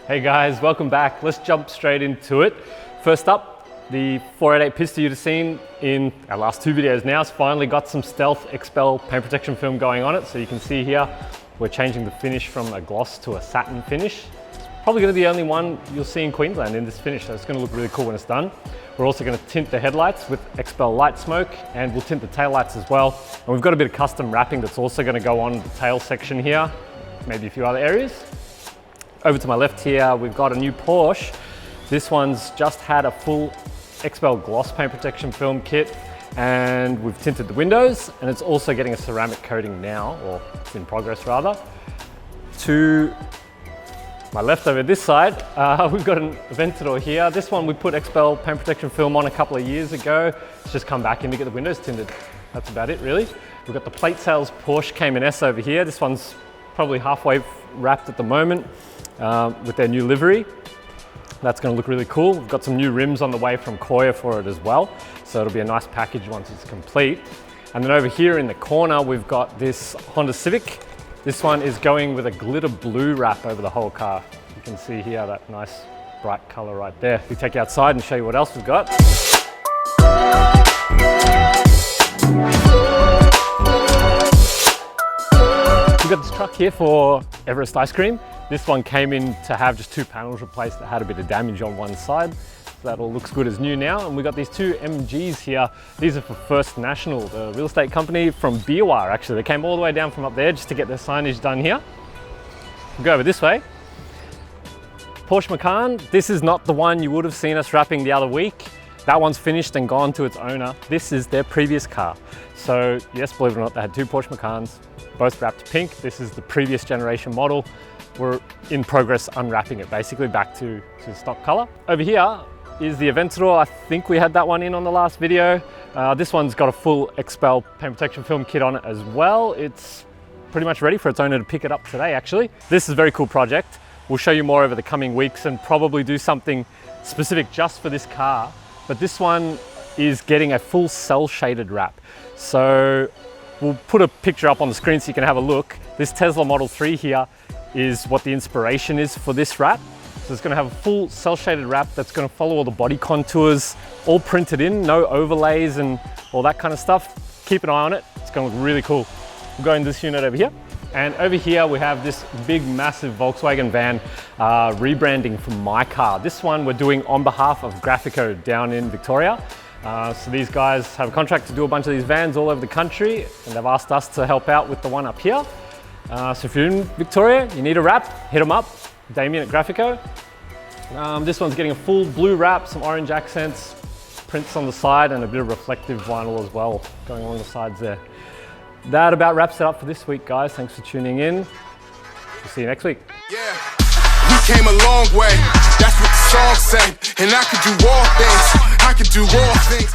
Hey guys, welcome back. Let's jump straight into it. First up, the 488 Pista you've seen in our last two videos now has finally got some stealth Xpel paint protection film going on it. So you can see here, we're changing the finish from a gloss to a satin finish. It's probably going to be the only one you'll see in Queensland in this finish, so it's going to look really cool when it's done. We're also going to tint the headlights with Xpel light smoke, and we'll tint the taillights as well. And we've got a bit of custom wrapping that's also going to go on the tail section here, maybe a few other areas. Over to my left here, we've got a new Porsche. This one's just had a full Xpel gloss paint protection film kit, and we've tinted the windows, and it's also getting a ceramic coating now, or it's in progress rather. To my left over this side, we've got an Aventador here. This one we put Xpel paint protection film on a couple of years ago. It's just come back in to get the windows tinted. That's about it really. We've got the plate sales Porsche Cayman S over here. This one's probably halfway wrapped at the moment with their new livery. That's going to look really cool. We've got some new rims on the way from Koya for it as well, so it'll be a nice package once it's complete. And then over here in the corner, we've got this Honda Civic. This one is going with a glitter blue wrap over the whole car. You can see here that nice bright color right there. We take you outside and show you what else we've got. We've got this truck here for Everest ice cream. This one came in to have just two panels replaced that had a bit of damage on one side. So that all looks good as new now. And we've got these two MGs here. These are for First National, the real estate company from Beerwire actually. They came all the way down from up there just to get their signage done here. We'll go over this way. Porsche Macan, this is not the one you would have seen us wrapping the other week. That one's finished and gone to its owner. This is their previous car. So yes, believe it or not, they had two Porsche Macans, both wrapped pink. This is the previous generation model. We're in progress unwrapping it basically back to stock color. Over here is the Aventador. I think we had that one in on the last video. This one's got a full Xpel paint protection film kit on it as well. It's pretty much ready for its owner to pick it up today actually. This is a very cool project. We'll show you more over the coming weeks and probably do something specific just for this car. But this one is getting a full cell shaded wrap. So we'll put a picture up on the screen so you can have a look. This Tesla Model 3 here is what the inspiration is for this wrap. So it's going to have a full cell shaded wrap that's going to follow all the body contours, all printed in, no overlays and all that kind of stuff. Keep an eye on it. It's going to look really cool. We'll go into this unit over here. And over here we have this big massive Volkswagen van rebranding from my car. This one we're doing on behalf of Graphico down in Victoria. So these guys have a contract to do a bunch of these vans all over the country, and they've asked us to help out with the one up here. So if you're in Victoria, you need a wrap, hit them up, Damien at Graphico. This one's getting a full blue wrap, some orange accents, prints on the side, and a bit of reflective vinyl as well going along the sides there. That about wraps it up for this week, guys. Thanks for tuning in. We'll see you next week. Yeah, we came a long way. That's what the song say. And I could do all things. I could do all things.